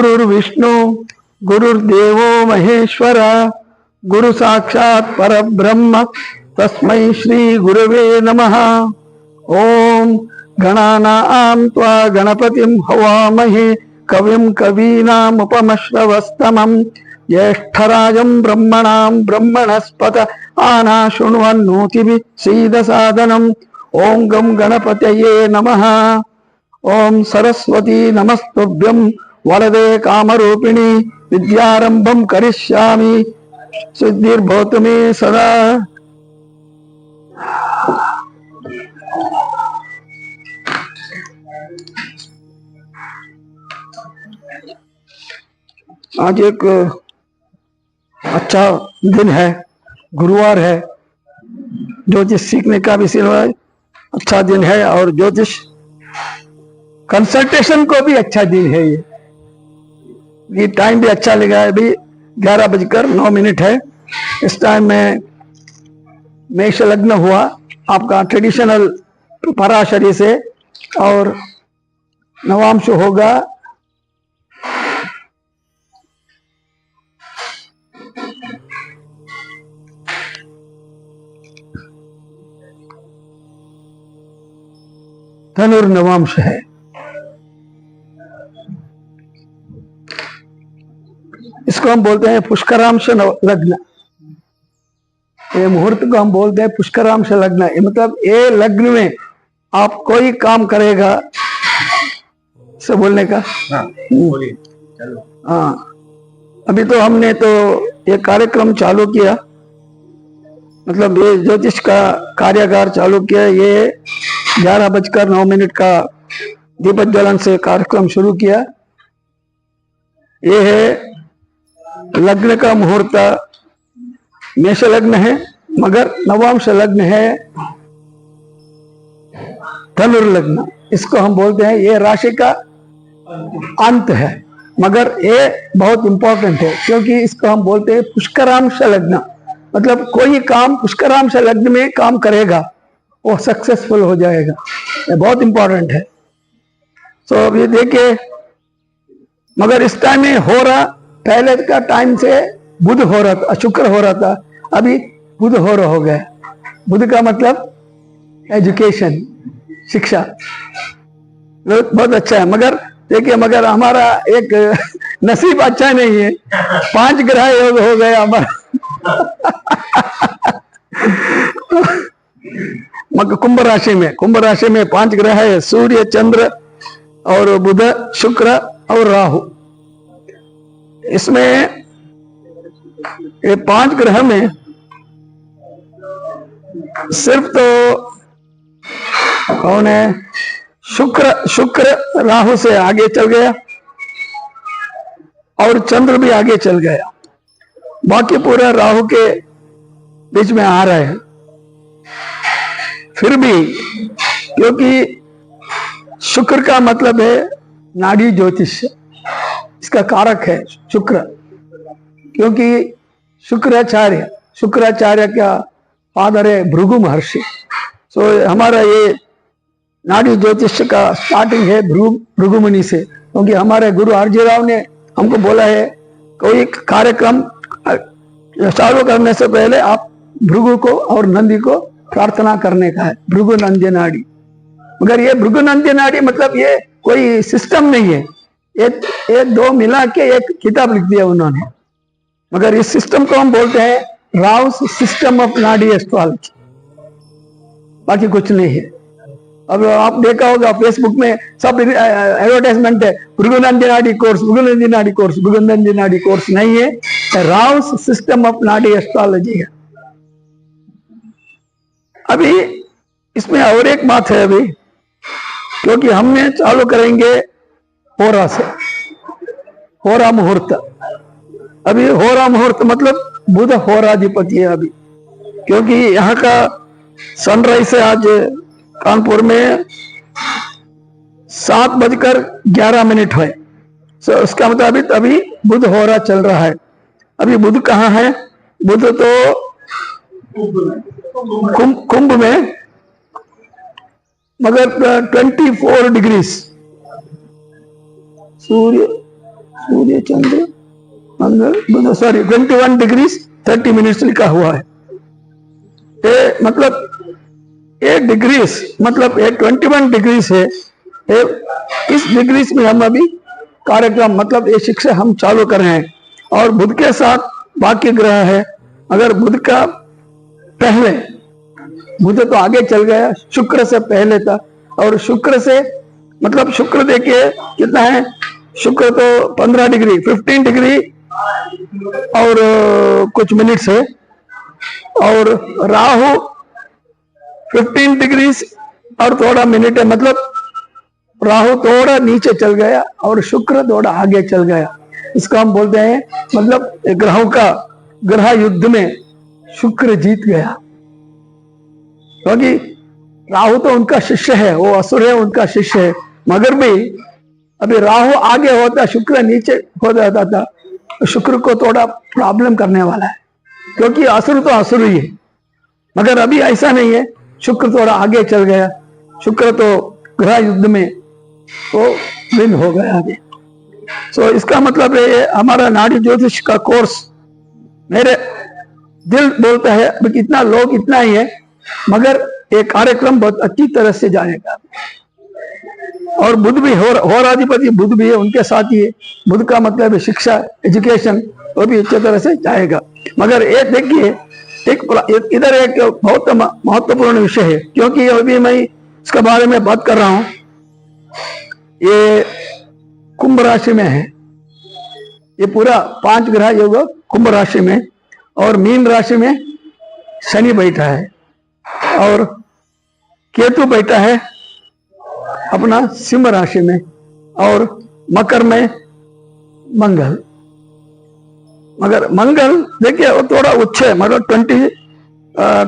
गुरुर्विष्णु गुरुर्देवो महेश्वर गुरु साक्षात् परब्रह्म तस्मै श्री गुरवे नमः। ओम गणानां त्वा गणपतिं हवामहे कविं कवीनामुपमश्रवस्तमं ज्येष्ठराजं ब्रह्मणां ब्रह्मणस्पत आनाशृण्वन्नोतिभिः सीदसादनम्। ओं गं गणपतये नमः। ओं सरस्वती नमस्तुभ्यं वरदे कामरूपिणी विद्यारंभं करिष्यामि सिद्धिर्भवतु मे सदा। आज एक अच्छा दिन है, गुरुवार है, ज्योतिष सीखने का भी सिलसिला अच्छा दिन है और ज्योतिष कंसल्टेशन को भी अच्छा दिन है। ये टाइम भी अच्छा लगा है। अभी 11:09 है। इस टाइम में मेष लग्न हुआ आपका ट्रेडिशनल पराशरी से और नवांश होगा धनुर्नवांश है। इसको हम बोलते हैं पुष्करांश लग्न। ये मुहूर्त को हम बोलते हैं पुष्करांश लग्न। ये मतलब ये लग्न में आप कोई काम करेगा से बोलने का। हाँ, अभी तो हमने तो ये कार्यक्रम चालू किया, मतलब ये ज्योतिष का कार्यागार चालू किया। ये 11:09 का दीपक ज्वलन से कार्यक्रम शुरू किया। ये है लग्न का मुहूर्त मेष लग्न है, मगर नवांश लग्न है धनुर्लग्न। इसको हम बोलते हैं ये राशि का अंत है, मगर ये बहुत इंपॉर्टेंट है क्योंकि इसको हम बोलते हैं पुष्करांश लग्न। मतलब कोई काम पुष्करांश लग्न में काम करेगा वो सक्सेसफुल हो जाएगा। ये बहुत इंपॉर्टेंट है। तो अभी देखिए, मगर इस टाइम में हो रहा, पहले का टाइम से बुध हो रहा था, शुक्र हो रहा था, अभी बुध हो गया। बुध का मतलब एजुकेशन, शिक्षा, बहुत अच्छा है। मगर देखिए, मगर हमारा एक नसीब अच्छा नहीं है। 5 ग्रह योग हो गए हमारा। कुंभ राशि में 5 ग्रह है, सूर्य, चंद्र और बुध, शुक्र और राहु। इसमें ये 5 ग्रह में सिर्फ तो कौन है? शुक्र राहु से आगे चल गया और चंद्र भी आगे चल गया। बाकी पूरा राहु के बीच में आ रहा है। फिर भी क्योंकि शुक्र का मतलब है नाड़ी ज्योतिष, इसका कारक है शुक्र। क्योंकि शुक्राचार्य का फादर है भृगु महर्षि। सो हमारा ये नाड़ी ज्योतिष का स्टार्टिंग है भृगु मुनि से। क्योंकि हमारे गुरु आरजी राव ने हमको बोला है कोई कार्यक्रम चालू करने से पहले आप भृगु को और नंदी को प्रार्थना करने का है, भृगु नंदी नाड़ी। मगर ये भृगु नंदी नाड़ी मतलब ये कोई सिस्टम नहीं है, ये 2 मिला के एक किताब लिख दिया उन्होंने। मगर इस सिस्टम को हम बोलते हैं राव्स सिस्टम ऑफ नाडी एस्ट्रोलॉजी, बाकी कुछ नहीं है। अब आप देखा होगा फेसबुक में सब एडवर्टाइजमेंट है, भृगुनंदी नाडी कोर्स, भृगुनंदी नाडी कोर्स। भृगुनंदी नाडी कोर्स नहीं है, राव्स सिस्टम ऑफ नाडी एस्ट्रोलॉजी है। अभी इसमें और एक बात है, अभी क्योंकि हमने चालू करेंगे होरा से, होरा मुहूर्त। अभी होरा मुहूर्त मतलब बुध होराधिपति है अभी, क्योंकि यहाँ का सनराइज है आज कानपुर में 7:11 है। सो उसका मतलब अभी बुध होरा चल रहा है। अभी बुध कहाँ है? बुध तो कुंभ में, मगर 24 डिग्री सूर्य सूर्य चंद्र मंगल बुध, सॉरी 21 डिग्री 30 मिनट्स लिखा हुआ है। ये मतलब 8 डिग्रीज, मतलब ये 21 डिग्री है। इस डिग्रीज में हम अभी कार्यक्रम, मतलब ये शिक्षा हम चालू कर रहे हैं। और बुध के साथ बाकी ग्रह है। अगर बुध का पहले, बुध तो आगे चल गया, शुक्र से पहले था, और शुक्र से मतलब शुक्र देखिए कितना है, शुक्र तो 15 डिग्री 15 डिग्री और कुछ मिनट्स है। और राहु 15 डिग्री और थोड़ा मिनट है, मतलब राहु थोड़ा नीचे चल गया और शुक्र थोड़ा आगे चल गया। इसको हम बोलते हैं, मतलब ग्रहों का ग्रह युद्ध में शुक्र जीत गया, क्योंकि राहु तो उनका शिष्य है, वो असुर है, उनका शिष्य है। मगर भी अभी राहु आगे होता, शुक्र नीचे हो जाता था, तो शुक्र को थोड़ा प्रॉब्लम करने वाला है, क्योंकि असुर तो असुर ही है। मगर अभी ऐसा नहीं है, शुक्र थोड़ा आगे चल गया, शुक्र तो ग्रह युद्ध में तो विन हो गया अभी। सो इसका मतलब है हमारा नाड़ी ज्योतिष का कोर्स, मेरे दिल बोलता है अभी कितना लोग इतना ही है, मगर ये कार्यक्रम बहुत अच्छी तरह से जाएगा। और बुध भी होराधिपति बुध भी है, उनके साथ ही है। बुध का मतलब है शिक्षा, एजुकेशन, वो भी अच्छी तरह से जाएगा। मगर ये देखिए इधर एक बहुत महत्वपूर्ण विषय है, क्योंकि अभी मैं इसके बारे में बात कर रहा हूं। ये कुंभ राशि में है, ये पूरा 5 ग्रह योग कुंभ राशि में, और मीन राशि में शनि बैठा है, और केतु बैठा है अपना सिंह राशि में, और मकर में मंगल। मगर मंगल देखिए वो थोड़ा उच्च है, मतलब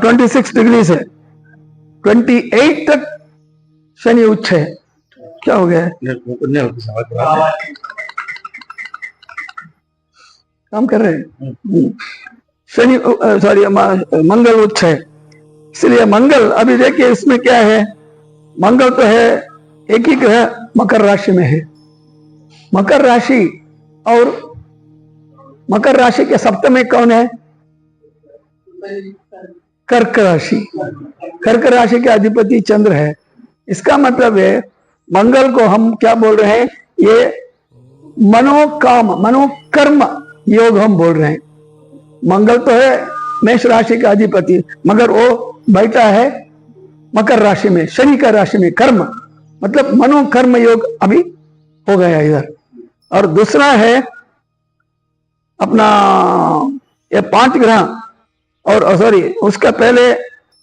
26 डिग्री से 28 तक शनि उच्च है। क्या हो गया है? काम कर रहे हैं। शनि सॉरी मंगल उच्च है, इसलिए मंगल अभी देखिए इसमें क्या है, मंगल तो है एक ही ग्रह मकर राशि में है। मकर राशि, और मकर राशि के सप्तम में कौन है? कर्क राशि। कर्क राशि के अधिपति चंद्र है। इसका मतलब है मंगल को हम क्या बोल रहे हैं, ये मनोकाम मनोकर्म योग हम बोल रहे हैं। मंगल तो है मेष राशि का अधिपति, मगर वो बैठा है मकर राशि में, शनि का राशि में, कर्म मतलब मनोकर्म योग अभी हो गया इधर। और दूसरा है अपना ये 5 ग्रह, और सॉरी उसका पहले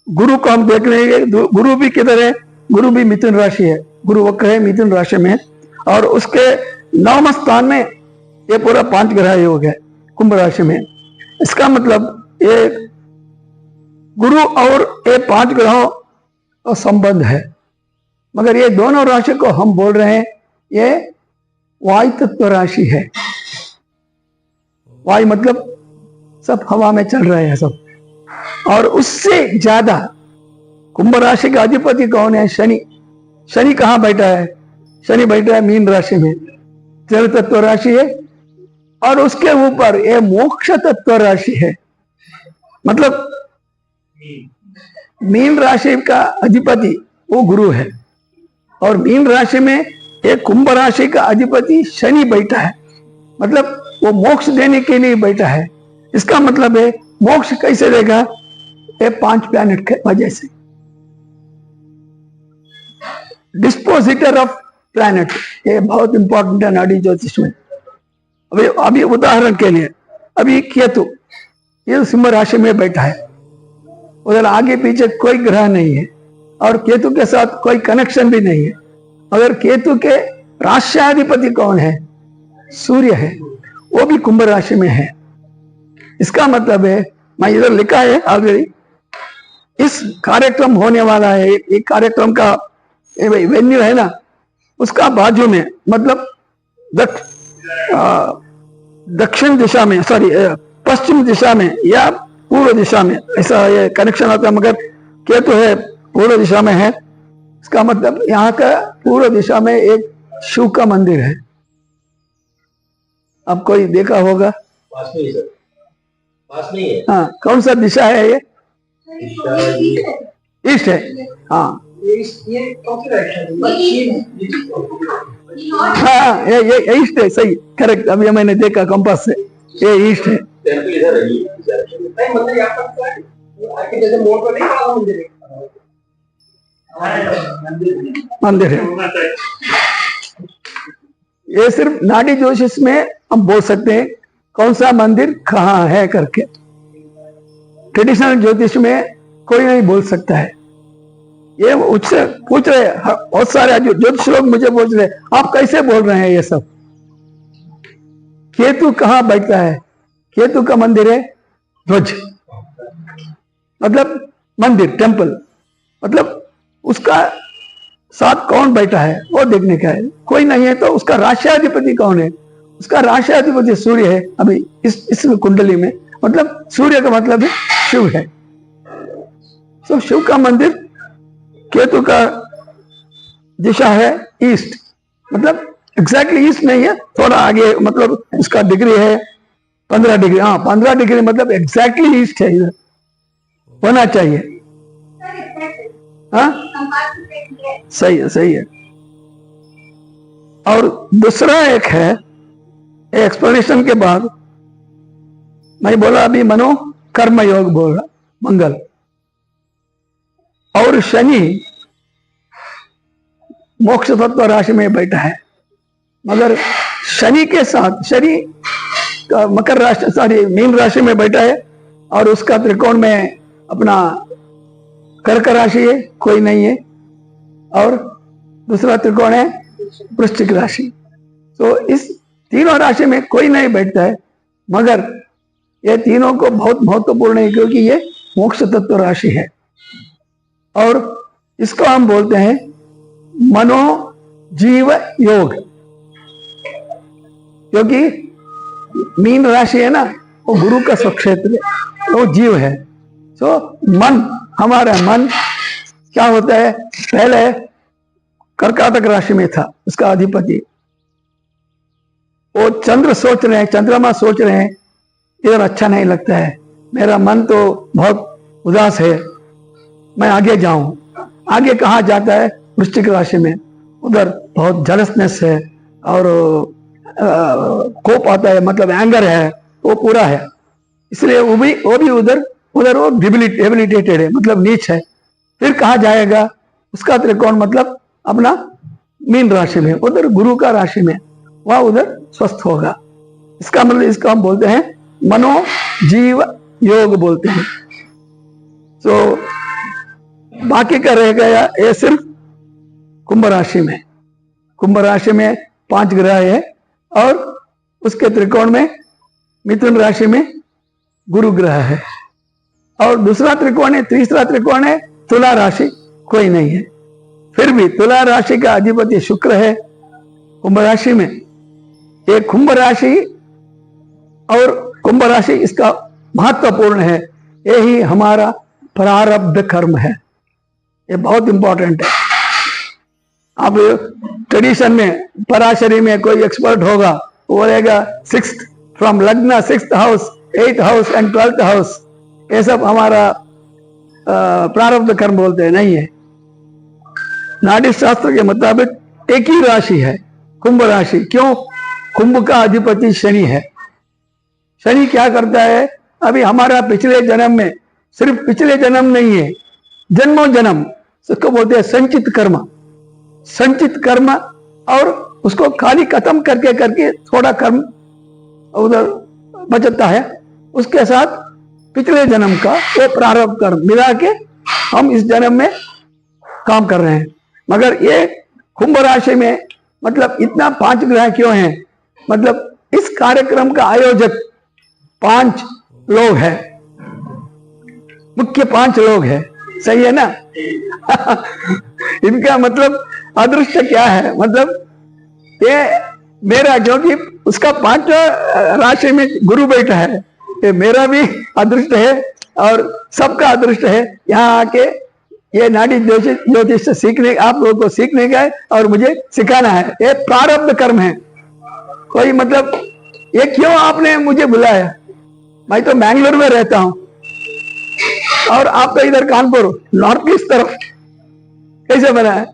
गुरु को हम देख लेंगे। गुरु भी किधर है? गुरु भी मिथुन राशि है, गुरु वक्र है मिथुन राशि में, और उसके 9वें स्थान में ये पूरा 5 ग्रह योग है कुंभ राशि में। इसका मतलब ये गुरु और ये 5 ग्रहों का संबंध है। मगर ये दोनों राशि को हम बोल रहे हैं ये वायु तत्व राशि है। वायु मतलब सब हवा में चल रहे हैं सब। और उससे ज्यादा कुंभ राशि का अधिपति कौन है? शनि। शनि कहाँ बैठा है? शनि बैठा है मीन राशि में, जल तत्व राशि है, और उसके ऊपर ये मोक्ष तत्व राशि है। मतलब मीन राशि का अधिपति वो गुरु है, और मीन राशि में एक कुंभ राशि का अधिपति शनि बैठा है, मतलब वो मोक्ष देने के लिए बैठा है। इसका मतलब है मोक्ष कैसे देगा? ये 5 प्लैनेट के वजह से। डिस्पोजिटर ऑफ प्लैनेट, ये बहुत इंपॉर्टेंट है नाड़ी ज्योतिष में। अभी उदाहरण के लिए अभी केतु ये सिंह राशि में बैठा है, उधर आगे पीछे कोई ग्रह नहीं है, और केतु के साथ कोई कनेक्शन भी नहीं है। अगर केतु के राष्ट्राधिपति कौन है? सूर्य है, वो भी कुंभ राशि में है। इसका मतलब है, मैं इधर लिखा है ऑलरेडी, इस कार्यक्रम होने वाला है, एक कार्यक्रम का वेन्यू है ना, उसका बाजू में मतलब दक्षिण दिशा में, सॉरी पश्चिम दिशा में या पूर्व दिशा में, ऐसा ये कनेक्शन आता है। मगर केतु है पूर्व दिशा में है, इसका मतलब यहाँ का पूर्व दिशा में एक शिव का मंदिर है। अब कोई देखा होगा? पास में ही सर, पास में ही है। हाँ, कौन सा दिशा है ये? ईस्ट है। हाँ हाँ, ये ईस्ट है, सही, करेक्ट। अभी मैंने देखा कंपास से, ये ईस्ट है। टेंपल इधर है, नहीं मतलब यहाँ पर आके जैसे मोड़ पर नहीं पड़ा मंदिर है। ये सिर्फ नाडी ज्योतिष में हम बोल सकते हैं कौन सा मंदिर कहाँ है करके। ट्रेडिशनल ज्योतिष में कोई नहीं बोल सकता है। ये मुझसे पूछ रहे बहुत सारे ज्योतिष लोग मुझे पूछ रहे, आप कैसे बोल रहे हैं ये सब? केतु कहाँ बैठता है? केतु का मंदिर है ध्वज, मतलब मंदिर, टेम्पल, मतलब उसका साथ कौन बैठा है वो देखने का है। कोई नहीं है तो उसका राष्ट्राधिपति कौन है? उसका राष्ट्राधिपति सूर्य है। अभी इस कुंडली में मतलब सूर्य का मतलब है शिव है। तो शिव का मंदिर, केतु का दिशा है ईस्ट, मतलब एग्जैक्टली ईस्ट नहीं है, थोड़ा आगे, मतलब इसका डिग्री है 15 डिग्री। हाँ, 15 डिग्री मतलब एग्जैक्टली ईस्ट है, इधर होना चाहिए। हाँ, सही है, सही है। और दूसरा एक है, एक्सप्लेनेशन के बाद मैं बोला अभी मनो कर्म योग बोल रहा, मंगल और शनि मोक्ष तत्व राशि में बैठा है, मगर शनि के साथ, शनि का मकर राशि, सॉरी मीन राशि में बैठा है और उसका त्रिकोण में अपना कर्क राशि है, कोई नहीं है, और दूसरा त्रिकोण है वृश्चिक राशि। तो इस तीनों राशि में कोई नहीं बैठता है, मगर ये तीनों को बहुत महत्वपूर्ण है क्योंकि ये मोक्ष तत्व राशि है। और इसको हम बोलते हैं मनो जीव योग, क्योंकि मीन राशि है ना, वो गुरु का स्वक्षेत्र है, वो जीव है। तो मन, हमारा मन क्या होता है, पहले कर्काटक राशि में था, उसका अधिपति, वो चंद्र सोच रहे हैं, चंद्रमा सोच रहे हैं इधर अच्छा नहीं लगता है, मेरा मन तो बहुत उदास है, मैं आगे जाऊं। आगे कहाँ जाता है? वृश्चिक राशि में, उधर बहुत जलसनेस है और कोप आता है, मतलब एंगर है, वो पूरा है, इसलिए वो भी उधर वो डिबिलिटेटेड है, मतलब नीच है। फिर कहाँ जाएगा? उसका त्रिकोण मतलब अपना मीन राशि में, उधर गुरु का राशि में, वह उधर स्वस्थ होगा। इसका मतलब, इसका हम बोलते हैं मनो जीव योग बोलते हैं। तो बाकी का रह गया ये सिर्फ कुंभ राशि में। कुंभ राशि में 5 ग्रह है और उसके त्रिकोण में मिथुन राशि में गुरु ग्रह है, और दूसरा त्रिकोण है, तीसरा त्रिकोण है तुला राशि, कोई नहीं है। फिर भी तुला राशि का अधिपति शुक्र है कुंभ राशि में। ये कुंभ राशि और कुंभ राशि इसका महत्वपूर्ण है, यही हमारा प्रारब्ध कर्म है, ये बहुत इंपॉर्टेंट है। अब ट्रेडिशन में पराशरी में कोई एक्सपर्ट होगा, वो बोलेगा 6th फ्रॉम लग्न, 6th house, 8th house and 12th house, ये सब हमारा प्रारब्ध कर्म बोलते हैं, नहीं है। नाडी शास्त्र के मुताबिक एक ही राशि है कुंभ राशि। क्यों? कुंभ का अधिपति शनि है। शनि क्या करता है? अभी हमारा पिछले जन्म में, सिर्फ पिछले जन्म नहीं है, जन्मों जन्म, उसको बोलते हैं संचित कर्म। संचित कर्म, और उसको खाली खत्म करके करके थोड़ा कर्म उधर बचता है, उसके साथ पिछले जन्म का ये प्रारब्ध कर्म मिला के हम इस जन्म में काम कर रहे हैं। मगर ये कुंभ राशि में मतलब इतना 5 ग्रह क्यों हैं? मतलब इस कार्यक्रम का आयोजक 5 लोग हैं, मुख्य 5 लोग हैं, सही है ना? इनका मतलब अदृष्ट क्या है? मतलब ये मेरा, क्योंकि उसका 5 राशि में गुरु बैठा है, ये मेरा भी अदृष्ट है और सबका अदृष्ट है। यहाँ आके ये नाडी ज्योतिष सीखने, आप लोगों को सीखने का है और मुझे सिखाना है, ये प्रारब्ध कर्म है। कोई मतलब ये क्यों आपने मुझे बुलाया? मैं तो बैंगलोर में रहता हूं और आप तो इधर कानपुर नॉर्थ ईस्ट तरफ, कैसे बना है?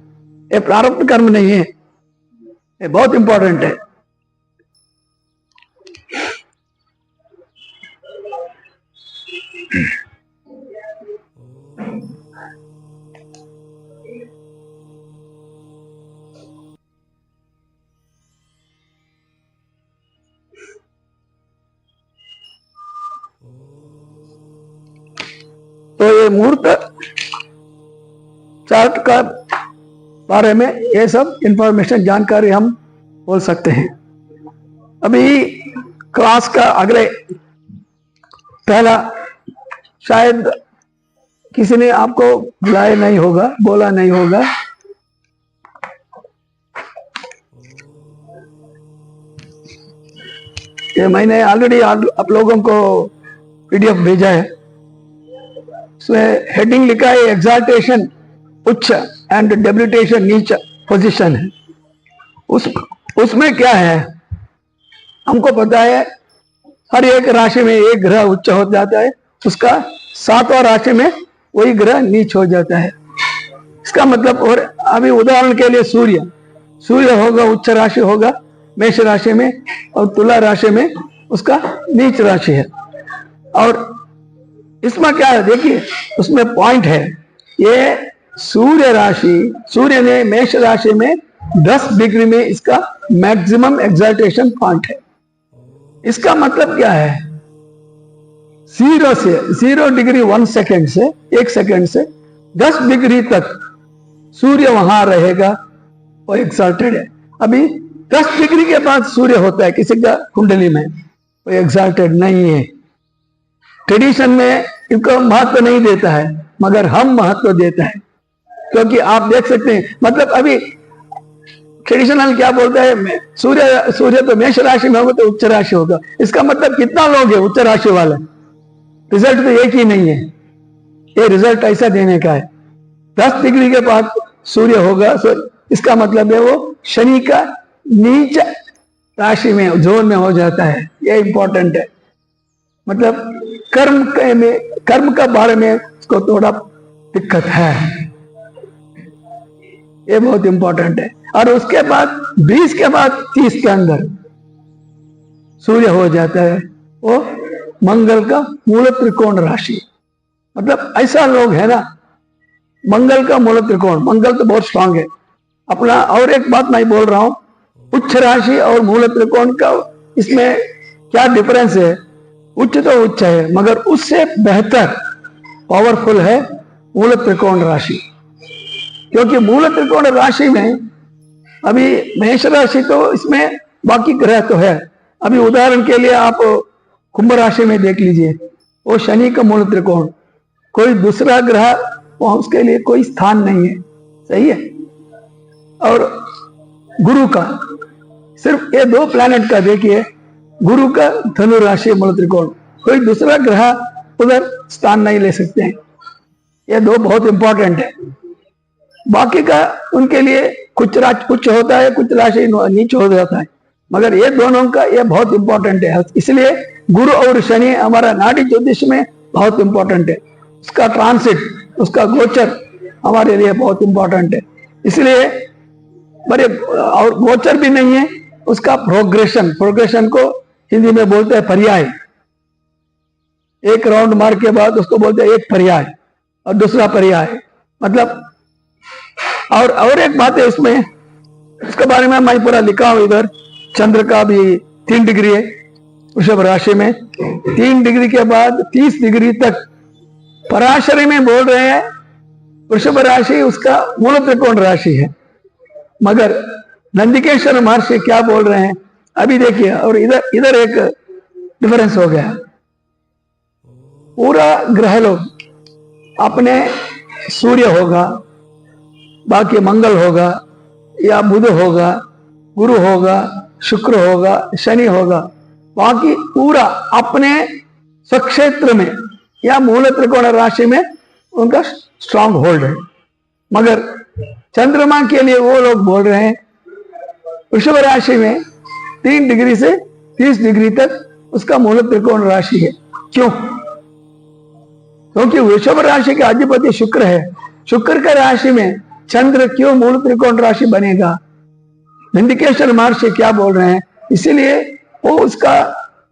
ये प्रारब्ध कर्म नहीं है, ये बहुत इंपॉर्टेंट है। तो ये मुहूर्त चार्ट का बारे में ये सब इंफॉर्मेशन जानकारी हम बोल सकते हैं। अभी क्लास का अगले पहला, शायद किसी ने आपको बुलाया नहीं होगा, बोला नहीं होगा। ये मैंने ऑलरेडी आप लोगों को पीडीएफ भेजा है। उसमें हेडिंग लिखा है एग्जाल्टेशन उच्च एंड डेबिलिटेशन नीच पोजीशन है। उसमें क्या है, हमको पता है हर एक राशि में एक ग्रह उच्च हो जाता है, उसका 7वां राशि में वही ग्रह नीच हो जाता है। इसका मतलब, और अभी उदाहरण के लिए सूर्य होगा उच्च राशि होगा मेष राशि में, और तुला राशि में उसका नीच राशि है। और इसमें क्या है देखिए, उसमें पॉइंट है, ये सूर्य ने मेष राशि में 10 डिग्री में इसका मैक्सिमम एक्साइटेशन पॉइंट है। इसका मतलब क्या है, 0 डिग्री 1 सेकेंड से 1 सेकेंड से 10 डिग्री तक सूर्य वहां रहेगा, वो एक्साल्टेड है। अभी 10 डिग्री के बाद सूर्य होता है किसी का कुंडली में, वो एक्साल्टेड नहीं है। ट्रेडिशन में इनको महत्व नहीं देता है, मगर हम महत्व देता है, क्योंकि आप देख सकते हैं, मतलब अभी ट्रेडिशनल क्या बोलता है, सूर्य तो मेष राशि में होगा तो उच्च राशि होगा। इसका मतलब कितना लोग है उच्च राशि वाले, रिजल्ट तो एक ही नहीं है। ये रिजल्ट ऐसा देने का है, 10 डिग्री के बाद सूर्य होगा, तो इसका मतलब है वो शनि का नीच राशि में जोन में हो जाता है। ये इंपॉर्टेंट है, मतलब कर्म का बारे में उसको थोड़ा दिक्कत है, ये बहुत इंपॉर्टेंट है। और उसके बाद 20 के बाद 30 के अंदर सूर्य हो जाता है वो मंगल का मूल त्रिकोण राशि। मतलब ऐसा लोग है ना, मंगल का मूल त्रिकोण, मंगल तो बहुत स्ट्रांग है अपना। और एक बात मैं बोल रहा हूं, उच्च राशि और मूल त्रिकोण का इसमें क्या डिफरेंस है? उच्च तो उच्च है, मगर उससे बेहतर पावरफुल है मूल त्रिकोण राशि, क्योंकि मूल त्रिकोण राशि में अभी मेष राशि तो इसमें बाकी ग्रह तो है। अभी उदाहरण के लिए आप कुंभ राशि में देख लीजिए, वो शनि का मूल त्रिकोण, कोई दूसरा ग्रह वहां उसके लिए कोई स्थान नहीं है, सही है। और गुरु का, सिर्फ ये 2 प्लैनेट का देखिए, गुरु का धनु राशि मूल त्रिकोण, कोई दूसरा ग्रह उधर स्थान नहीं ले सकते हैं। ये 2 बहुत इंपॉर्टेंट है। बाकी का उनके लिए कुछ उच्च होता है, कुछ राशि नीच हो जाता है, मगर ये दोनों का ये बहुत इंपॉर्टेंट है। इसलिए गुरु और शनि हमारा नाड़ी ज्योतिष में बहुत इंपॉर्टेंट है। उसका ट्रांसिट, उसका गोचर हमारे लिए बहुत इंपॉर्टेंट है। इसलिए बड़े, और गोचर भी नहीं है, उसका प्रोग्रेशन को हिंदी में बोलते हैं पर्याय। एक राउंड मार के बाद उसको बोलते हैं एक पर्याय और दूसरा पर्याय, मतलब। और एक बात है इसमें, इसके बारे में मैं पूरा लिखा हूं इधर। चंद्र का भी 3 डिग्री है वृषभ राशि में, 3 डिग्री के बाद 30 डिग्री तक पराशरी में बोल रहे हैं वृषभ राशि उसका मूल त्रिकोण राशि है, मगर नंदिकेश्वर महर्षि क्या बोल रहे हैं अभी देखिए। और इधर एक डिफरेंस हो गया, पूरा ग्रह लोग अपने सूर्य होगा, बाकी मंगल होगा या बुध होगा, गुरु होगा, शुक्र होगा, शनि होगा, बाकी पूरा अपने स्वक्षेत्र में या मूल त्रिकोण राशि में उनका स्ट्रांग होल्ड है। मगर चंद्रमा के लिए वो लोग बोल रहे हैं वृषभ राशि में 3 डिग्री से 30 डिग्री तक उसका मूल त्रिकोण राशि है। क्यों? क्योंकि वृषभ राशि का अधिपति शुक्र है। शुक्र का राशि में चंद्र क्यों मूल त्रिकोण राशि बनेगा? नंदिकेश्वर महर्षि क्या बोल रहे हैं, इसीलिए वो उसका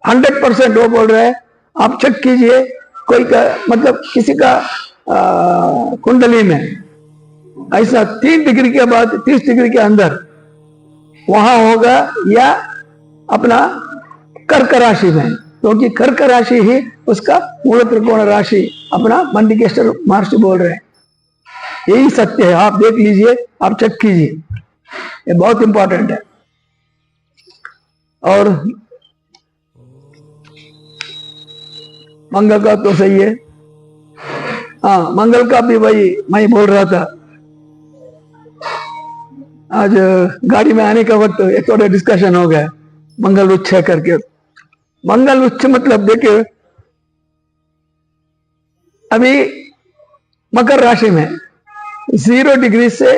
100% वो बोल रहे हैं। आप चेक कीजिए, कोई का मतलब किसी का कुंडली में ऐसा 3 डिग्री के बाद 30 डिग्री के अंदर वहां होगा, या अपना कर्क राशि में, क्योंकि कर्क राशि ही उसका मूल त्रिकोण राशि अपना नंदिकेश्वर महर्षि बोल रहे हैं। यही सत्य है, आप देख लीजिए, आप चेक कीजिए, ये बहुत इंपॉर्टेंट है। और मंगल का तो सही है। हाँ, मंगल का भी वही मैं बोल रहा था। आज गाड़ी में आने का वक्त एक थोड़ा डिस्कशन हो गया, मंगल उच्च है करके। मंगल उच्च मतलब देखिए, अभी मकर राशि में 0 डिग्री से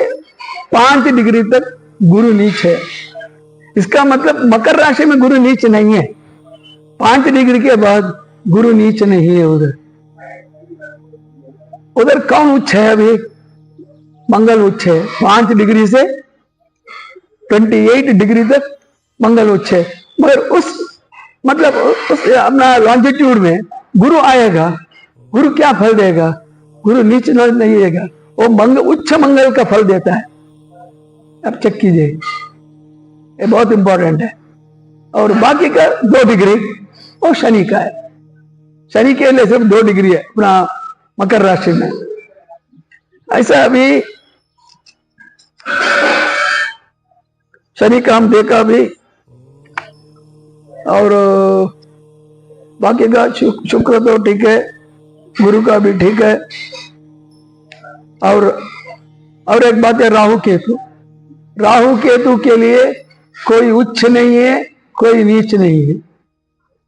5 डिग्री तक गुरु नीच है। इसका मतलब मकर राशि में गुरु नीच नहीं है। 5 डिग्री के बाद गुरु नीच नहीं है। उधर कौन उच्च है? अभी मंगल उच्च है। 5 डिग्री से 28 डिग्री तक मंगल उच्च है। मगर उस मतलब उस अपना लॉन्जिट्यूड में गुरु आएगा। गुरु क्या फल देगा? गुरु नीच नहीं देगा, वो उच्च मंगल का फल देता है। अब चेक कीजिए, ये बहुत इंपॉर्टेंट है। और बाकी का 2 डिग्री वो शनि का है। शनि के लिए सिर्फ 2 डिग्री है अपना मकर राशि में। ऐसा अभी शनि का हम देखा अभी, और बाकी का शुक्र तो ठीक है, गुरु का भी ठीक है। और एक बात है, राहु केतु। राहु केतु के लिए कोई उच्च नहीं है, कोई नीच नहीं है।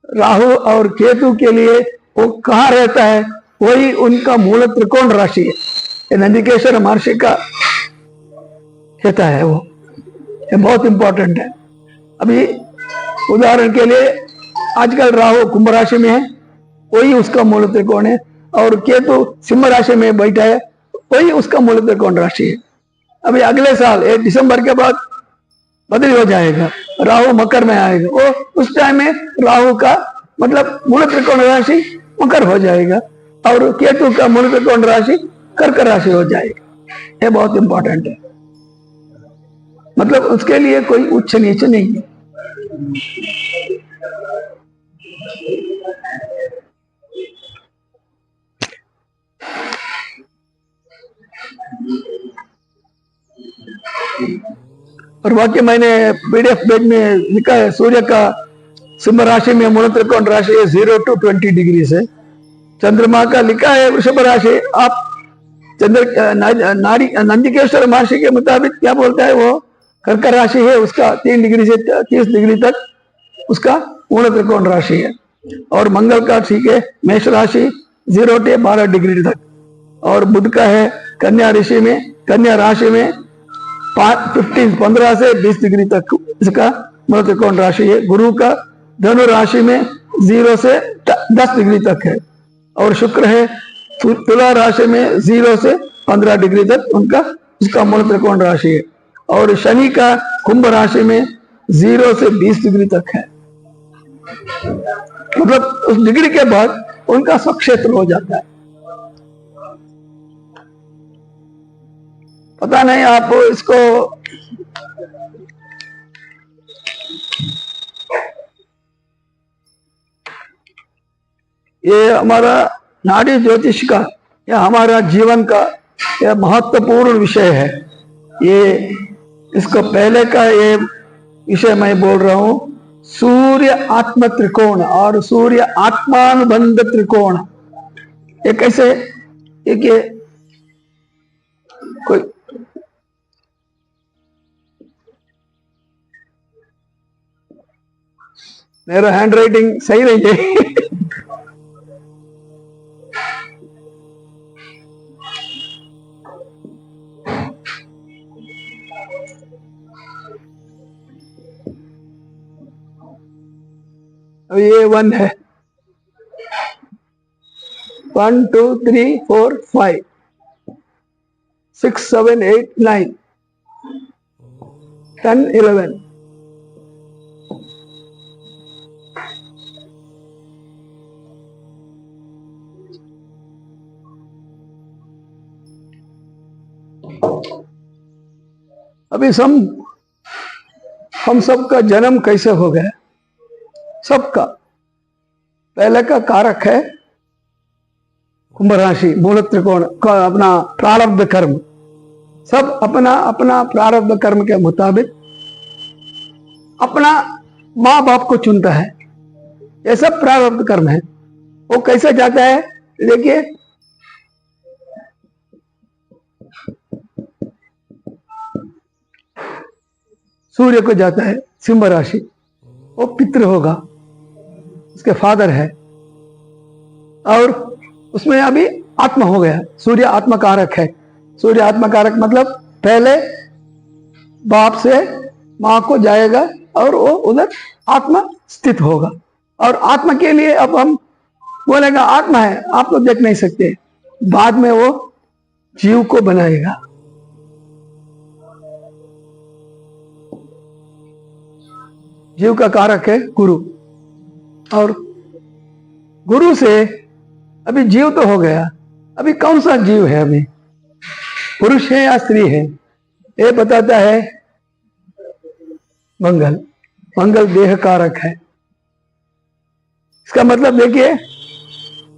राहु और केतु के लिए वो कहाँ रहता है? वही उनका मूल त्रिकोण राशि है। ये नंदिकेश्वर महर्षि का कहता है, वो ये बहुत इंपॉर्टेंट है। अभी उदाहरण के लिए आजकल राहु कुंभ राशि में है, वही उसका मूल त्रिकोण है, और केतु सिंह राशि में बैठा है, वही उसका मूल त्रिकोण राशि है। अभी अगले साल 1 दिसंबर के बाद बदल हो जाएगा, राहु मकर में आएगा। वो उस टाइम में राहु का मतलब मूल त्रिकोण राशि मकर हो जाएगा, और केतु का मूल त्रिकोण राशि कर्क राशि हो जाएगा। ये बहुत इंपॉर्टेंट है। मतलब उसके लिए कोई उच्च नीच नहीं है। और बाकी मैंने पीडीएफ पेज में लिखा है, सूर्य का सिंह राशि में मूल त्रिकोण राशि है 0 to 20 डिग्री से। चंद्रमा का लिखा है वृषभ राशि। आप नंदिकेश्वर महर्षि के मुताबिक क्या बोलता है? वो कर्क राशि है, उसका 3 डिग्री से 30 डिग्री तक उसका मूल त्रिकोण राशि है। और मंगल का ठीक है मेष राशि 0 से 12 डिग्री तक। और बुध का है कन्या राशि में 15 से 20 डिग्री तक इसका मूल त्रिकोण राशि है। गुरु का धनु राशि में 0 से 10 डिग्री तक है। और शुक्र है तुला राशि में 0 से 15 डिग्री तक उसका मूल त्रिकोण राशि है। और शनि का कुंभ राशि में 0 से 20 डिग्री तक है। मतलब उस डिग्री के बाद उनका स्वक्षेत्र हो जाता है। पता नहीं आप इसको ये हमारा नाड़ी ज्योतिष का या हमारा जीवन का यह महत्वपूर्ण विषय है। ये इसको पहले का ये विषय मैं बोल रहा हूं, सूर्य आत्म त्रिकोण और सूर्य आत्मानुबंध त्रिकोण। ये कैसे? एक कोई मेरा हैंड राइटिंग सही नहीं है। अब ये 1 है, 1 2 3 4 5 6 7 8 9 10 11। अभी हम सबका जन्म कैसे हो गया? सबका पहले का कारक है कुंभ राशि, मूल त्रिकोण का अपना प्रारब्ध कर्म। सब अपना अपना प्रारब्ध कर्म के मुताबिक अपना माँ बाप को चुनता है। ये सब प्रारब्ध कर्म है। वो कैसे जाता है देखिए, सूर्य को जाता है सिंह राशि, वो पितृ होगा, उसके फादर है, और उसमें अभी आत्मा हो गया। सूर्य आत्मकारक है। सूर्य आत्मकारक मतलब पहले बाप से माँ को जाएगा और वो उधर आत्मा स्थित होगा। और आत्मा के लिए अब हम बोलेगा आत्मा है, आप तो देख नहीं सकते, बाद में वो जीव को बनाएगा। जीव का कारक है गुरु, और गुरु से अभी जीव तो हो गया, अभी कौन सा जीव है? अभी पुरुष है या स्त्री है? ये बताता है मंगल। मंगल देह कारक है। इसका मतलब देखिए,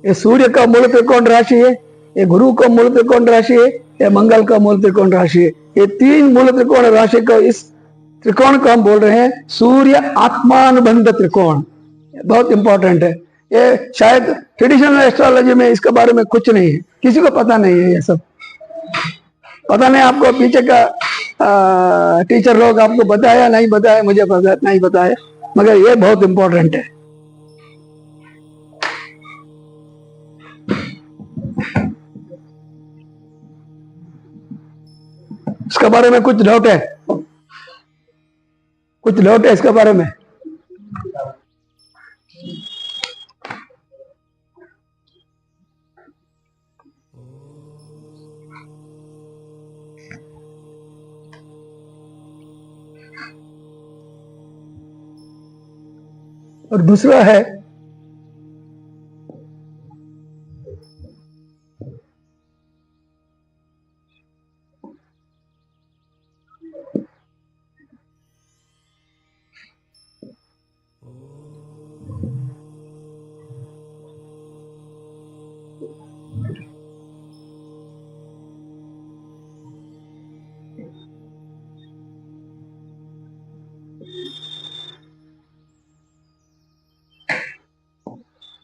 ये सूर्य का मूल त्रिकोण राशि है, ये गुरु का मूल त्रिकोण राशि है, ये मंगल का मूल त्रिकोण राशि है। ये 3 मूल त्रिकोण राशि का इस त्रिकोण को हम बोल रहे हैं सूर्य आत्मानुबंध त्रिकोण। बहुत इंपॉर्टेंट है। ये शायद ट्रेडिशनल एस्ट्रोलॉजी में इसके बारे में कुछ नहीं है, किसी को पता नहीं है। ये सब पता नहीं, आपको पीछे का टीचर लोग आपको बताया नहीं बताया, मुझे पता नहीं बताया, मगर ये बहुत इंपॉर्टेंट है। इसके बारे में कुछ डाउट है? कुछ डाउट है इसके बारे में? और दूसरा है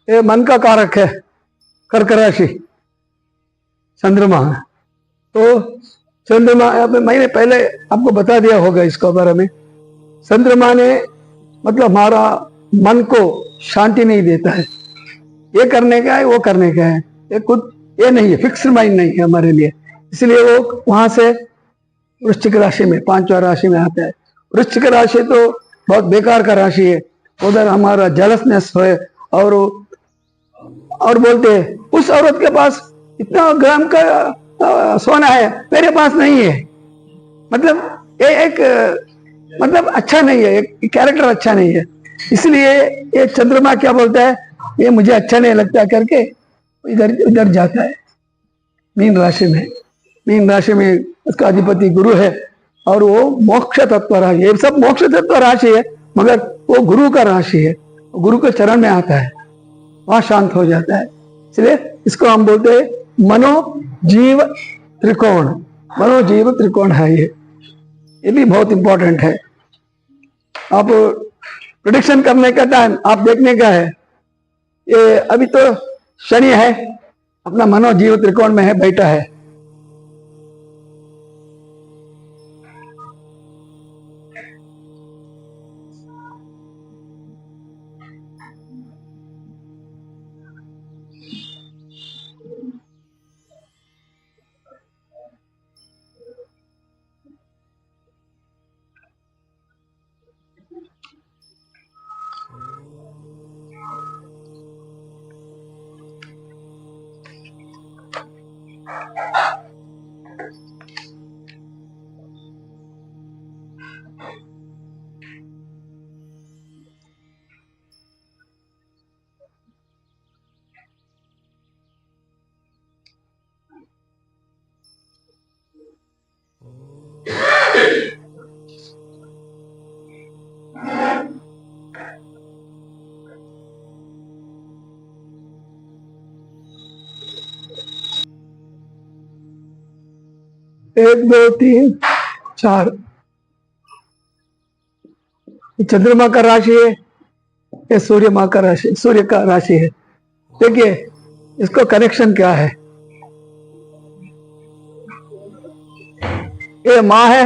ये मन का कारक है कर्क राशि, चंद्रमा। तो चंद्रमा, मैंने पहले आपको बता दिया होगा इसके बारे में। चंद्रमा ने मतलब हमारा मन को शांति नहीं देता है। ये करने का है, वो करने का है, ये कुछ ये नहीं है, फिक्स्ड माइंड नहीं है हमारे लिए। इसलिए वो वहां से वृश्चिक राशि में 5वां राशि में आता है। वृश्चिक राशि तो बहुत बेकार का राशि है। उधर हमारा जेलसनेस है, और बोलते हैं उस औरत के पास इतना ग्राम का सोना है, मेरे पास नहीं है। मतलब ये एक मतलब अच्छा नहीं है, एक कैरेक्टर अच्छा नहीं है। इसलिए ये चंद्रमा क्या बोलता है, ये मुझे अच्छा नहीं लगता करके इधर उधर जाता है। मीन राशि में, मीन राशि में उसका अधिपति गुरु है, और वो मोक्ष तत्व राशि है। सब मोक्ष तत्व राशि है, मगर वो गुरु का राशि है, गुरु के चरण में आता है, वहां शांत हो जाता है। इसलिए इसको हम बोलते हैं मनोजीव त्रिकोण। मनोजीव त्रिकोण है ये भी बहुत इंपॉर्टेंट है। आप प्रिडिक्शन करने का टाइम आप देखने का है। ये अभी तो शनि है, अपना मनोजीव त्रिकोण में है, बैठा है। 1 2 3 4, चंद्रमा का राशि है, ये सूर्य माँ का राशि, सूर्य का राशि है। देखिए इसको कनेक्शन क्या है, ये माँ है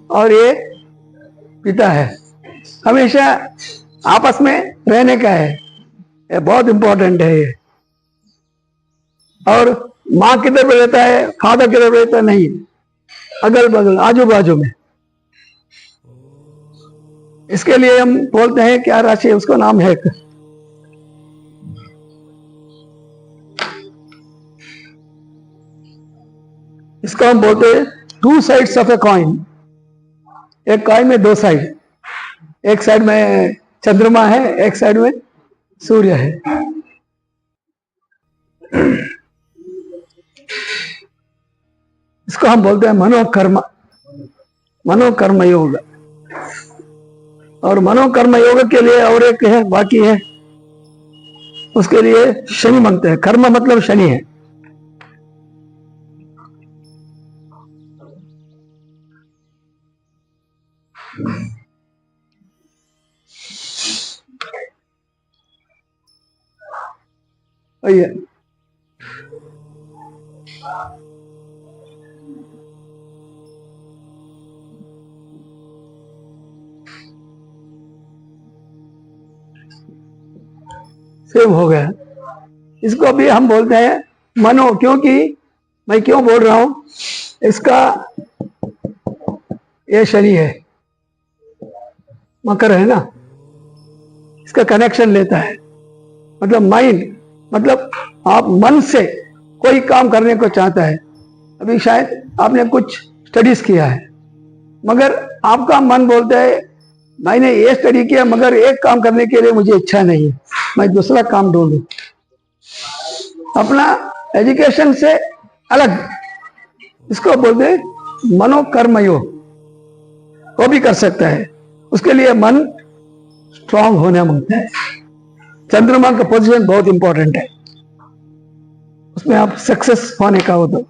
और ये पिता है। हमेशा आपस में रहने का है, ये बहुत इंपॉर्टेंट है ये। और माँ किधर पे रहता है, फादर किधर पे रहता है, नहीं, अगल बगल आजू बाजू में। इसके लिए हम बोलते हैं क्या राशि है, उसका नाम है, इसको हम बोलते हैं 2 साइड्स ऑफ ए कॉइन। एक कॉइन में 2 साइड, एक साइड में चंद्रमा है, एक साइड में सूर्य है। इसको हम बोलते हैं मनोकर्म, मनोकर्म योग। और मनोकर्म योग के लिए और एक है, बाकी है, उसके लिए शनि मांगते हैं। कर्म मतलब शनि है। आइए, सेव हो गया। इसको भी हम बोलते हैं मनो, क्योंकि मैं क्यों बोल रहा हूं, इसका ये शनि है, मकर है ना, इसका कनेक्शन लेता है। मतलब माइंड, मतलब आप मन से कोई काम करने को चाहता है। अभी शायद आपने कुछ स्टडीज किया है, मगर आपका मन बोलता है मैंने ये स्टडी किया मगर एक काम करने के लिए मुझे इच्छा नहीं है, मैं दूसरा काम ढूंढूं। अपना एजुकेशन से अलग, इसको बोलते हैं मनोकर्म योग। वो भी कर सकता है, उसके लिए मन स्ट्रांग होना मांगता है। चंद्रमा का पोजीशन बहुत इंपॉर्टेंट है, उसमें आप सक्सेस होने का हो तो।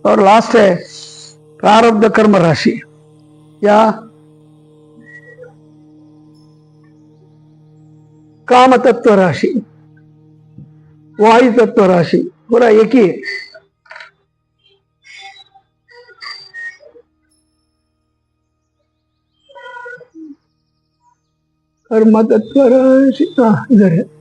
और लास्ट है प्रारब्ध कर्म राशि या काम तत्व राशि, वायु तत्व राशि, पूरा एक ही है। कर्म तत्व राशि इधर है।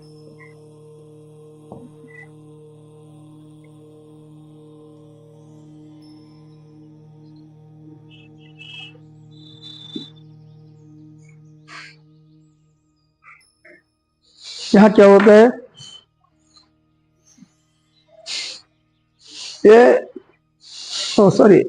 यहाँ क्या होता है, ये सॉरी,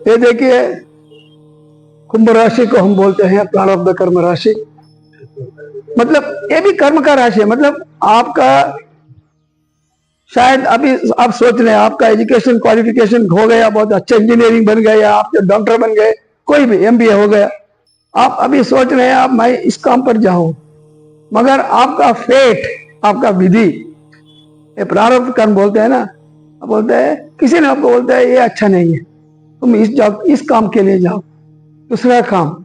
ये देखिए कुंभ राशि को हम बोलते हैं प्रारब्ध कर्म राशि। मतलब ये भी कर्म का राशि है। मतलब आपका शायद अभी आप सोच रहे हैं आपका एजुकेशन क्वालिफिकेशन हो गया, बहुत अच्छे इंजीनियरिंग बन गए, आप डॉक्टर बन गए, कोई भी एमबीए हो गया, आप अभी सोच रहे हैं आप मैं इस काम पर जाऊं, मगर आपका फेट, आपका विधि, ये प्रारब्ध कर्म बोलते हैं ना, बोलते हैं किसी ने आपको बोलता है ये अच्छा नहीं है, तुम इस काम के लिए जाओ, दूसरा काम।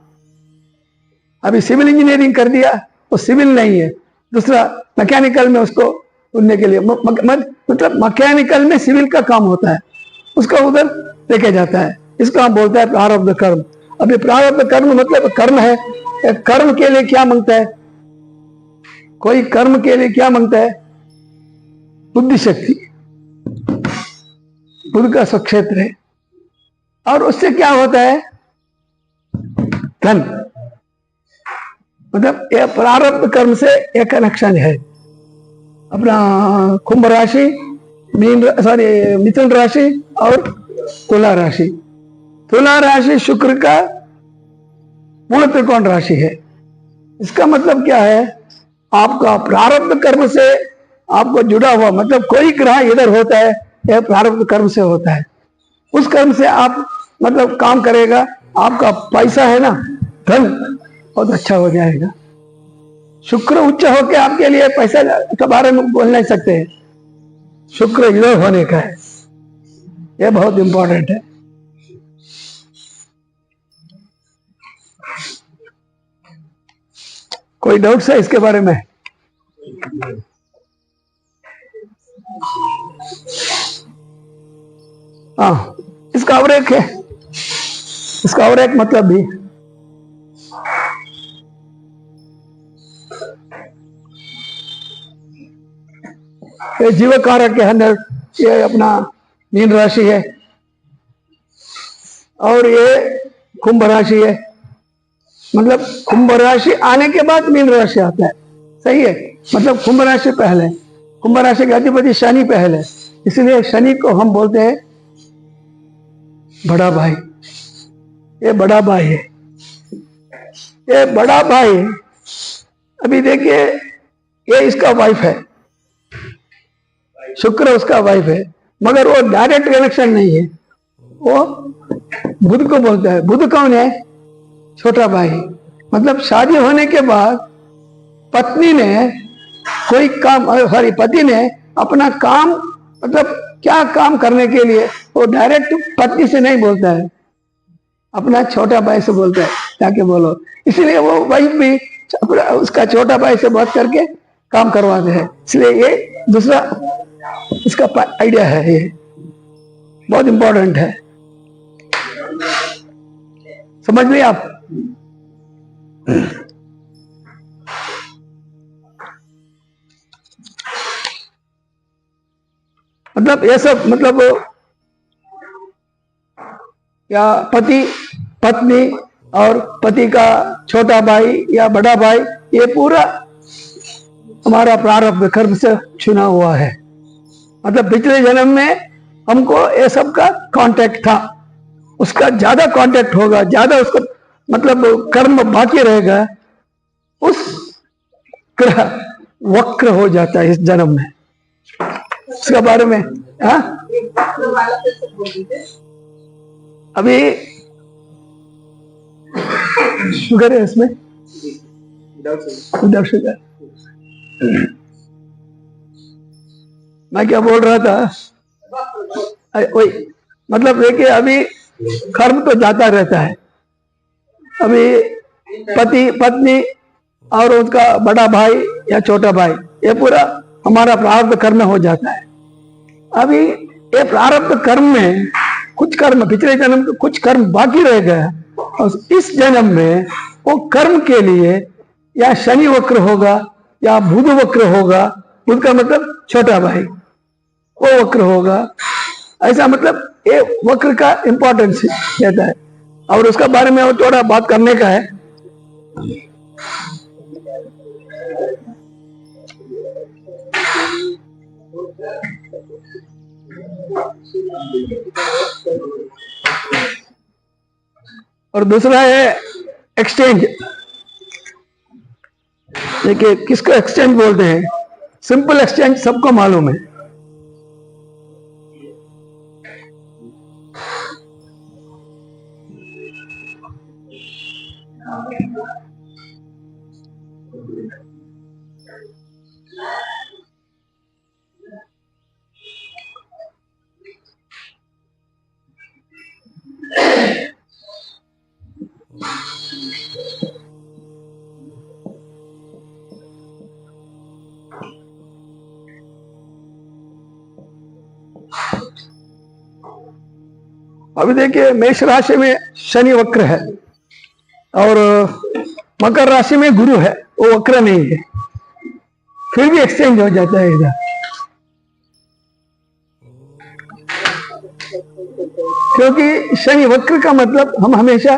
अभी सिविल इंजीनियरिंग कर दिया, वो सिविल नहीं है, दूसरा मैकेनिकल में उसको उड़ने के लिए, मतलब मैकेनिकल में सिविल का काम होता है, उसको उधर लेके जाता है। इसको हम बोलते हैं प्रारब्ध कर्म। अभी प्रारब्ध कर्म मतलब कर्म है, कर्म के लिए क्या मांगता है, कोई कर्म के लिए क्या मांगता है, बुद्धि शक्ति, बुद्ध का स्वक्षेत्र है। और उससे क्या होता है, धन। मतलब ये प्रारब्ध कर्म से एक कनेक्शन है। अपना कुंभ राशि, मिथुन राशि और तुला राशि। तुला राशि शुक्र का मूल त्रिकोण राशि है। इसका मतलब क्या है, आपका प्रारब्ध कर्म से आपको जुड़ा हुआ, मतलब कोई ग्रह इधर होता है यह प्रारब्ध कर्म से होता है। उस कर्म से आप मतलब काम करेगा, आपका पैसा है ना, धन बहुत अच्छा हो जाएगा। शुक्र उच्च होके आपके लिए पैसा के बारे में बोल नहीं सकते, शुक्र इधर होने का है, यह बहुत इंपॉर्टेंट है। कोई डाउट्स है इसके बारे में? हाँ, इसका और एक है, इसका और एक मतलब भी, ये जीव कारक के अंदर ये अपना मीन राशि है और ये कुंभ राशि है। मतलब कुंभ राशि आने के बाद मीन राशि आता है, सही है। मतलब कुंभ राशि पहले, कुंभ राशि का अधिपति शनि पहले, इसलिए शनि को हम बोलते हैं बड़ा भाई। ये बड़ा भाई है, ये बड़ा भाई। अभी देखिए, ये इसका वाइफ है, शुक्र उसका वाइफ है, मगर वो डायरेक्ट कनेक्शन नहीं है, वो बुध को बोलता है। बुध कौन है? छोटा भाई। मतलब शादी होने के बाद पत्नी ने कोई काम, सॉरी पति ने अपना काम, मतलब क्या काम करने के लिए वो डायरेक्ट पत्नी से नहीं बोलता है, अपना छोटा भाई से बोलता है जाके बोलो। इसलिए वो वाइफ भी उसका छोटा भाई से बात करके काम करवाते हैं। इसलिए ये दूसरा इसका आइडिया है, ये बहुत इंपॉर्टेंट है। समझ लिया आप? मतलब ये सब, मतलब या पति पत्नी और पति का छोटा भाई या बड़ा भाई, ये पूरा हमारा प्रारब्ध कर्म से चुना हुआ है। मतलब पिछले जन्म में हमको ये सब का कांटेक्ट था, उसका ज्यादा कांटेक्ट होगा, ज्यादा उसको मतलब कर्म बाकी रहेगा, उस ग्रह वक्र हो जाता है इस जन्म में। उसके बारे में अभी शुगर है इसमें, शुगर। मैं क्या बोल रहा था, वही मतलब देखिए, अभी कर्म तो जाता रहता है। अभी पति पत्नी और उसका बड़ा भाई या छोटा भाई, ये पूरा हमारा प्रारब्ध कर्म हो जाता है। अभी ये प्रारब्ध कर्म में कुछ कर्म, पिछले जन्म के कुछ कर्म बाकी रह गए, और इस जन्म में वो कर्म के लिए या शनि वक्र होगा या बुध वक्र होगा। बुध का मतलब छोटा भाई, वो वक्र होगा। ऐसा मतलब ये वक्र का इंपॉर्टेंस रहता है, और उसका बारे में और थोड़ा बात करने का है। और दूसरा है एक्सचेंज। देखिए, किसको एक्सचेंज बोलते हैं? सिंपल एक्सचेंज सबको मालूम है। अभी देखिए, मेष राशि में शनि वक्र है और मकर राशि में गुरु है, वो वक्र नहीं है, फिर भी एक्सचेंज हो जाता है इधर। क्योंकि शनि वक्र का मतलब हम हमेशा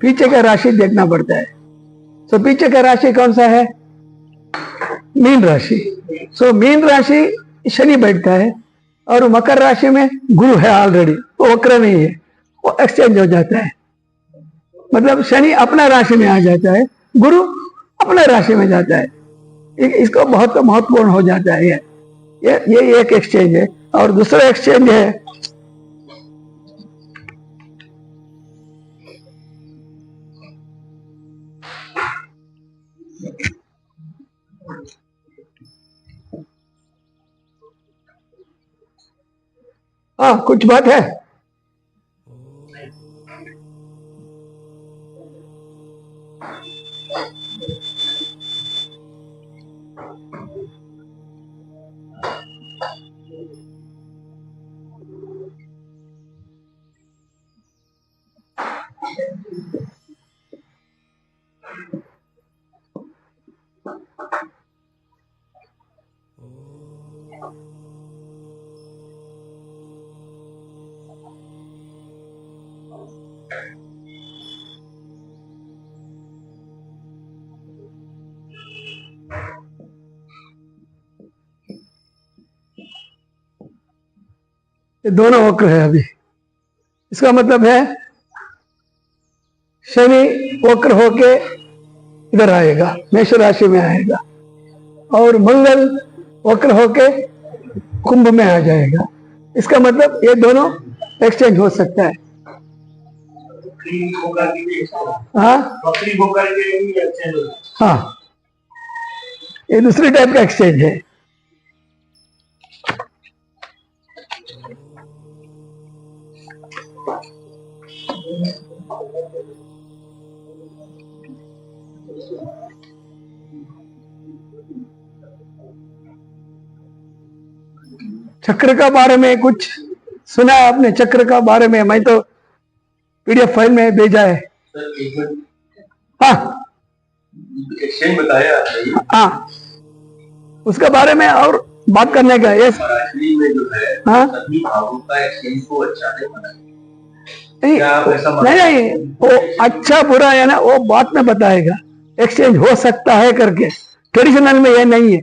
पीछे का राशि देखना पड़ता है। तो पीछे का राशि कौन सा है? मीन राशि। सो मीन राशि शनि बैठता है और मकर राशि में गुरु है ऑलरेडी, वो वक्र नहीं है, वो एक्सचेंज हो जाता है। मतलब शनि अपना राशि में आ जाता है, गुरु अपना राशि में जाता है। इसको बहुत महत्वपूर्ण हो जाता है। ये एक एक्सचेंज है। और दूसरा एक्सचेंज है हाँ, कुछ बात है? ये दोनों वक्र है अभी। इसका मतलब है शनि वक्र होके इधर आएगा, मेष राशि में आएगा, और मंगल वक्र होके कुंभ में आ जाएगा। इसका मतलब ये दोनों एक्सचेंज हो सकता है। हाँ हाँ, ये दूसरी टाइप का एक्सचेंज है। चक्र का बारे में कुछ सुना है आपने? चक्र का बारे में मैं तो पीडीएफ फाइल में भेजा है। हाँ एक्सचेंज बताया आपने। हाँ, उसके बारे में और बात करने का। ये में जो है हाँ सभी भावों का एक्सचेंज को अच्छा नहीं माना नहीं, वो अच्छा बुरा है ना, वो बात में बताएगा। एक्सचेंज हो सकता है करके, ट्रेडिशनल में ये नहीं है।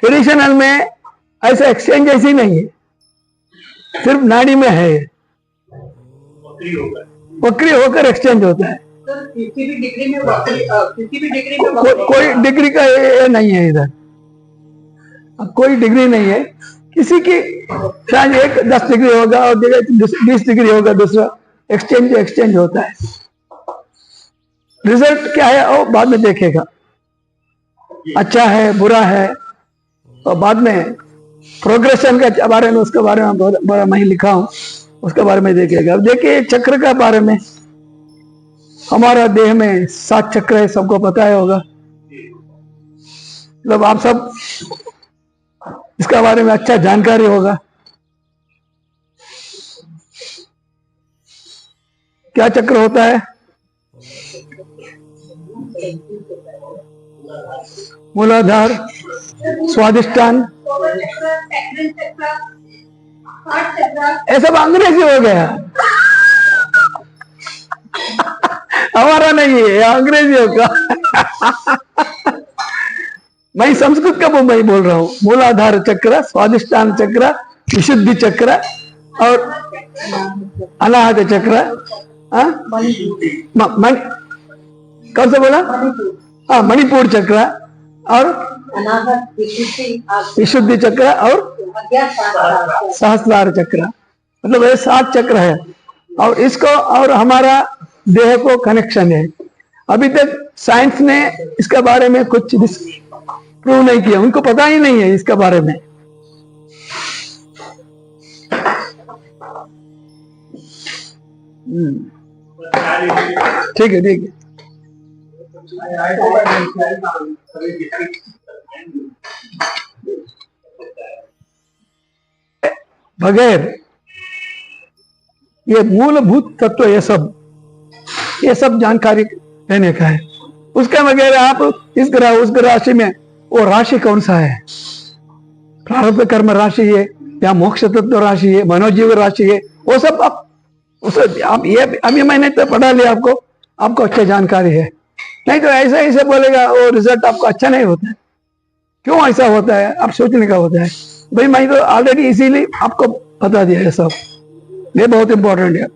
ट्रेडिशनल में ऐसा एक्सचेंज ऐसी नहीं है, सिर्फ नाड़ी में है। वक्री होकर एक्सचेंज होता है। किसी भी डिग्री में कोई डिग्री का ये नहीं है इधर, कोई डिग्री नहीं है किसी की। शायद एक 10 डिग्री होगा और 20 डिग्री होगा, दूसरा एक्सचेंज होता है। रिजल्ट क्या है वो बाद में देखेगा, अच्छा है बुरा है, और बाद में प्रोग्रेशन के बारे में, उसके बारे में बहुत बड़ा मैं लिखा हूं, उसके बारे में देखेगा। अब देखिए चक्र का बारे में, हमारा देह में 7 चक्र है, सबको पता है होगा। मतलब आप सब इसका बारे में अच्छा जानकारी होगा। क्या चक्र होता है? मूलाधार, स्वादिष्टान, ये सब अंग्रेजी हो गया, हमारा नहीं है, अंग्रेजी होगा। मैं संस्कृत का मैं बोल रहा हूँ। मूलाधार चक्र, स्वादिष्टान चक्र, विशुद्धि चक्र और अनाहत चक्र। कौन सा बोला? हाँ, मणिपुर चक्र और विशुद्धि चक्र और सहस्रार चक्र। मतलब ये 7 चक्र है, और इसको और हमारा देह को कनेक्शन है। अभी तक साइंस ने इसके बारे में कुछ प्रूव नहीं किया, उनको पता ही नहीं है इसके बारे में। ठीक है, ठीक है। बगैर ये मूलभूत तत्व, ये सब जानकारी लेने का है। उसके बगैर आप इस ग्रह उस राशि में, वो राशि कौन सा है, प्रारब्ध कर्म राशि है या मोक्ष तत्व राशि है, मनोजीव राशि है, वो सब आप ये अभी मैंने तो पढ़ा लिया, आपको अच्छी जानकारी है। नहीं तो ऐसे ऐसे बोलेगा वो रिजल्ट आपको अच्छा नहीं होता है। क्यों ऐसा होता है आप सोचने का होता है। भाई मैं तो ऑलरेडी इसीलिए आपको बता दिया है सब, ये बहुत इंपॉर्टेंट है।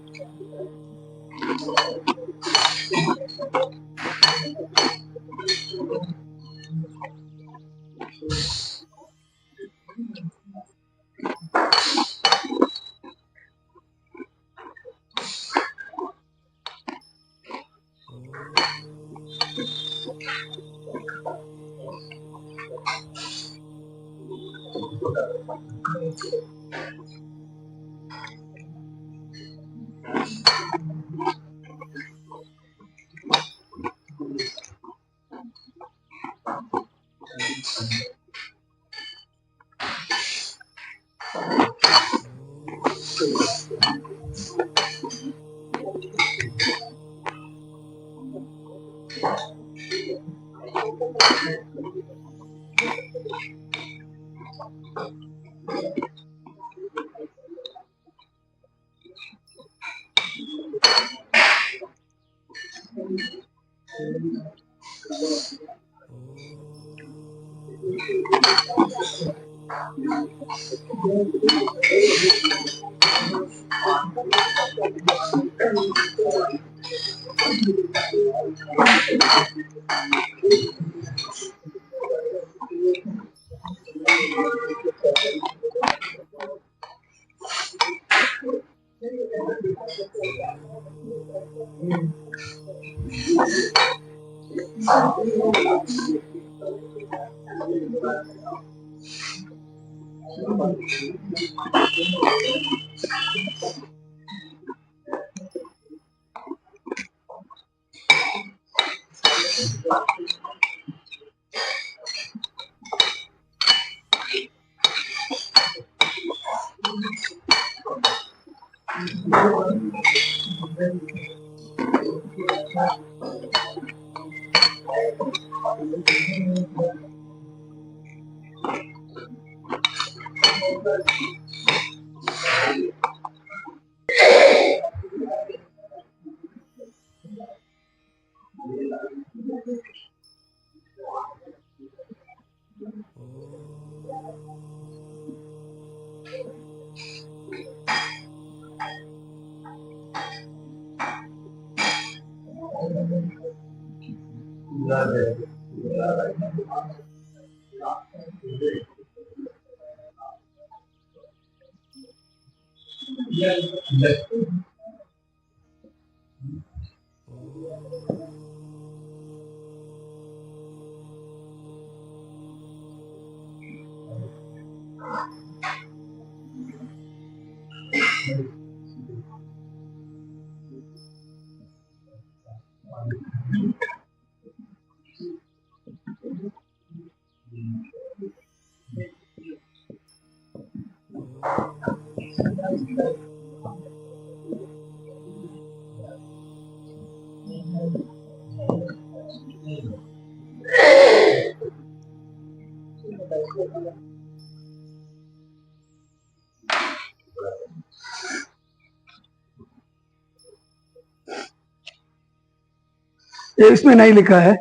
ये इसमें नहीं लिखा है।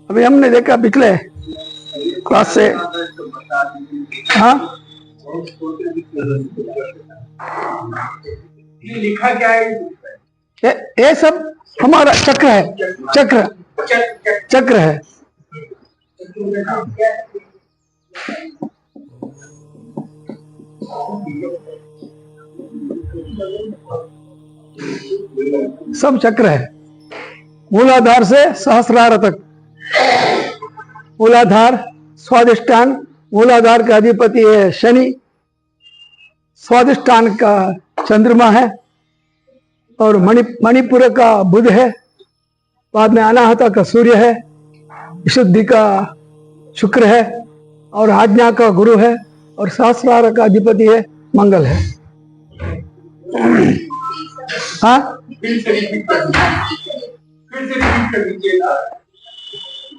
अभी हमने देखा पिछले क्लास से। हाँ लिखा क्या है? ये सब हमारा चक्र है, चक्र चक्र है। सब चक्र है, मूलाधार से सहस्रार तक। मूलाधार स्वादिष्टान, मूलाधार का अधिपति है शनि, स्वादिष्टान का चंद्रमा है, और मणिपुर का बुध है, बाद में अनाहता का सूर्य है, विशुद्धि का शुक्र है, और आज्ञा का गुरु है, और सहस्रार का अधिपति है मंगल है। हाँ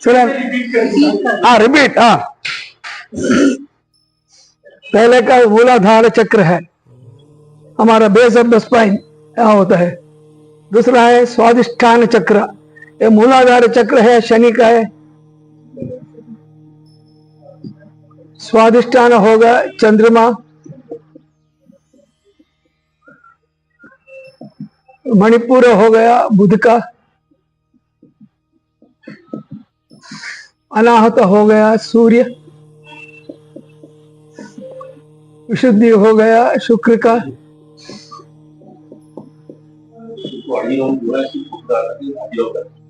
चलो हाँ रिपीट। हाँ पहले का मूलाधार चक्र है, हमारा बेस ऑफ द स्पाइन। यहाँ होता है। दूसरा है स्वादिष्ठान चक्र, ये मूलाधार चक्र है, शनि का है। स्वादिष्ठान होगा चंद्रमा, मणिपुर हो गया बुध का, अनाहत हो गया सूर्य, विशुद्धि हो गया शुक्र का,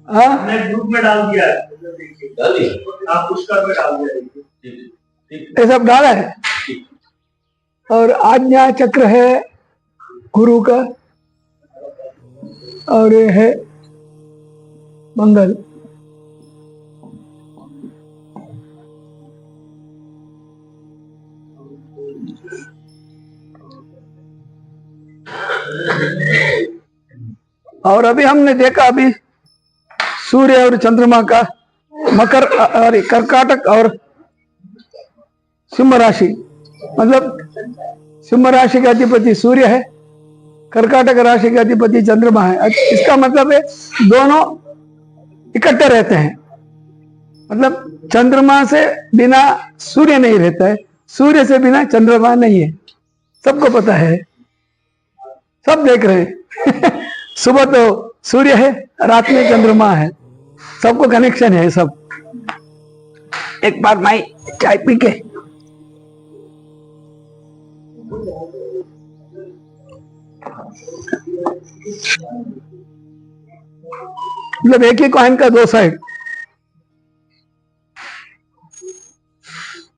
हमने ग्रुप में डाल दिया है, आप पुष्कर में डाल दिया, ये सब डाला है। और आज्ञा चक्र है गुरु का, और ये है मंगल। और अभी हमने देखा अभी सूर्य और चंद्रमा का मकर और कर्काटक और सिंह राशि, मतलब सिंह राशि का अधिपति सूर्य है, कर्काटक राशि का अधिपति चंद्रमा है। इसका मतलब है दोनों इकट्ठे रहते हैं, मतलब चंद्रमा से बिना सूर्य नहीं रहता है, सूर्य से बिना चंद्रमा नहीं है। सबको पता है, सब देख रहे हैं सुबह तो सूर्य है, रात में चंद्रमा है, सबको कनेक्शन है सब। एक बार मैं चाय पी के मतलब एक ही कॉइन का दो साइड।